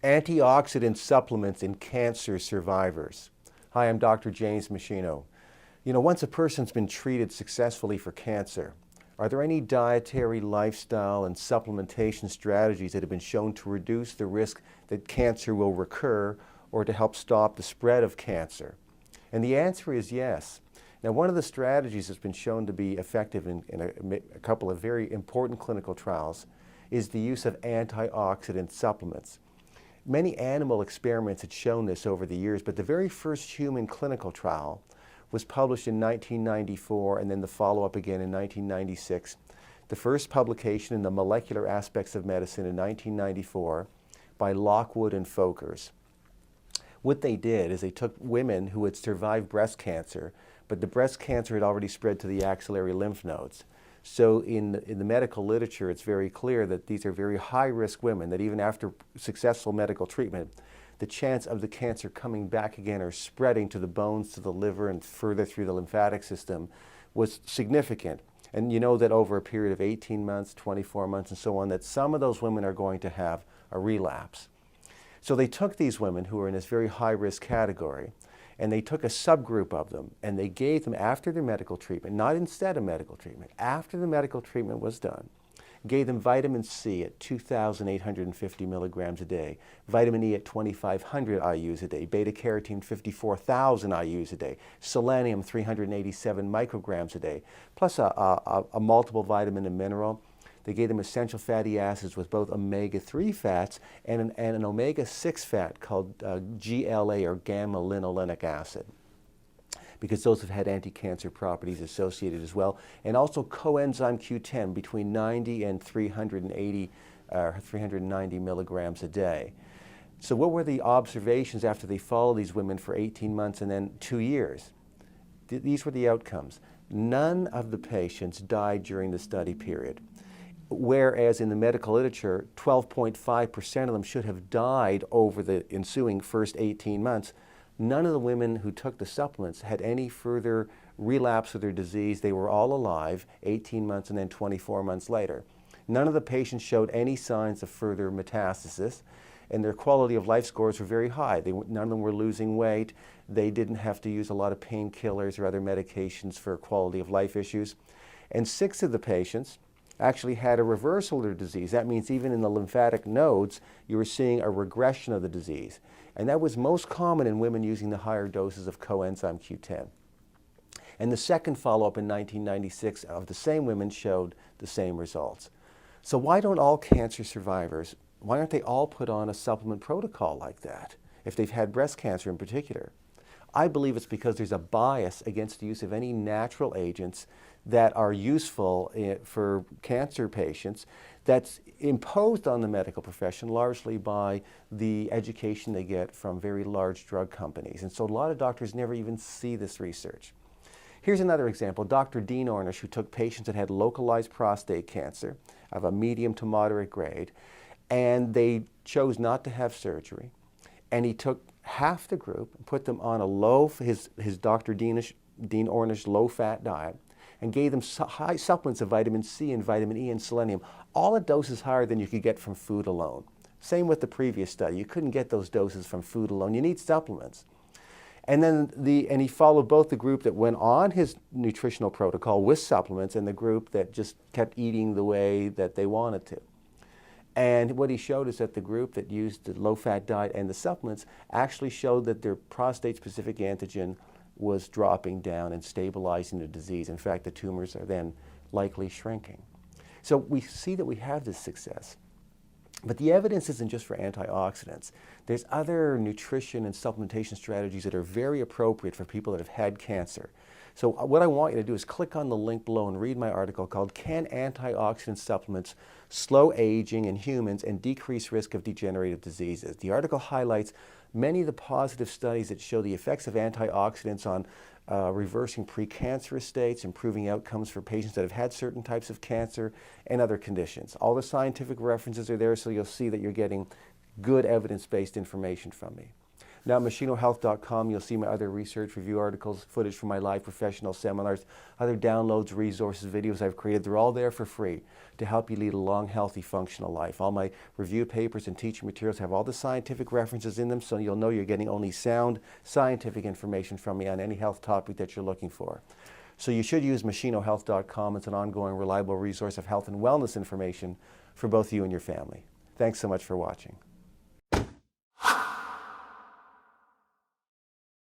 Antioxidant supplements in cancer survivors. Hi, I'm Dr. James Meschino. Once a person's been treated successfully for cancer, are there any dietary, lifestyle, and supplementation strategies that have been shown to reduce the risk that cancer will recur or to help stop the spread of cancer? And the answer is yes. Now, one of the strategies that's been shown to be effective in a couple of very important clinical trials is the use of antioxidant supplements. Many animal experiments had shown this over the years, but the very first human clinical trial was published in 1994 and then the follow-up again in 1996. The first publication in the Molecular Aspects of Medicine in 1994 by Lockwood and Folkers. What they did is they took women who had survived breast cancer, but the breast cancer had already spread to the axillary lymph nodes. So in the medical literature, it's very clear that these are very high-risk women, that even after successful medical treatment, the chance of the cancer coming back again or spreading to the bones, to the liver, and further through the lymphatic system was significant. And you know that over a period of 18 months, 24 months, and so on, that some of those women are going to have a relapse. So they took these women who were in this very high-risk category, and they took a subgroup of them, and they gave them, after their medical treatment, not instead of medical treatment, after the medical treatment was done, gave them vitamin C at 2,850 milligrams a day, vitamin E at 2,500 IUs a day, beta-carotene 54,000 IUs a day, selenium 387 micrograms a day, plus a multiple vitamin and mineral. They gave them essential fatty acids with both omega-3 fats and an omega-6 fat called GLA, or gamma-linolenic acid, because those have had anti-cancer properties associated as well, and also coenzyme Q10 between 90 and 390 milligrams a day. So what were the observations after they followed these women for 18 months and then 2 years? These were the outcomes. None of the patients died during the study period, whereas in the medical literature, 12.5% of them should have died over the ensuing first 18 months. None of the women who took the supplements had any further relapse of their disease. They were all alive 18 months and then 24 months later. None of the patients showed any signs of further metastasis, and their quality of life scores were very high. None of them were losing weight. They didn't have to use a lot of painkillers or other medications for quality of life issues. And 6 of the patients actually had a reversal of their disease. That means even in the lymphatic nodes, you were seeing a regression of the disease. And that was most common in women using the higher doses of coenzyme Q10. And the second follow-up in 1996 of the same women showed the same results. So why don't all cancer survivors, why aren't they all put on a supplement protocol like that, if they've had breast cancer in particular? I believe it's because there's a bias against the use of any natural agents that are useful for cancer patients that's imposed on the medical profession largely by the education they get from very large drug companies. And so a lot of doctors never even see this research. Here's another example. Dr. Dean Ornish, who took patients that had localized prostate cancer of a medium to moderate grade, and they chose not to have surgery. And he took half the group and put them on his Dr. Dean Ornish low-fat diet, and gave them high supplements of vitamin C and vitamin E and selenium, all at doses higher than you could get from food alone. Same with the previous study. You couldn't get those doses from food alone. You need supplements. And then he followed both the group that went on his nutritional protocol with supplements and the group that just kept eating the way that they wanted to. And what he showed is that the group that used the low-fat diet and the supplements actually showed that their prostate-specific antigen was dropping down and stabilizing the disease. In fact, the tumors are then likely shrinking. So we see that we have this success. But the evidence isn't just for antioxidants. There's other nutrition and supplementation strategies that are very appropriate for people that have had cancer. So what I want you to do is click on the link below and read my article called "Can Antioxidant Supplements Slow Aging in Humans and Decrease Risk of Degenerative Diseases?" The article highlights many of the positive studies that show the effects of antioxidants on reversing precancerous states, improving outcomes for patients that have had certain types of cancer and other conditions. All the scientific references are there, so you'll see that you're getting good evidence-based information from me. Now, at MeschinoHealth.com, you'll see my other research review articles, footage from my live professional seminars, other downloads, resources, videos I've created. They're all there for free to help you lead a long, healthy, functional life. All my review papers and teaching materials have all the scientific references in them, so you'll know you're getting only sound scientific information from me on any health topic that you're looking for. So you should use MeschinoHealth.com. It's an ongoing, reliable resource of health and wellness information for both you and your family. Thanks so much for watching.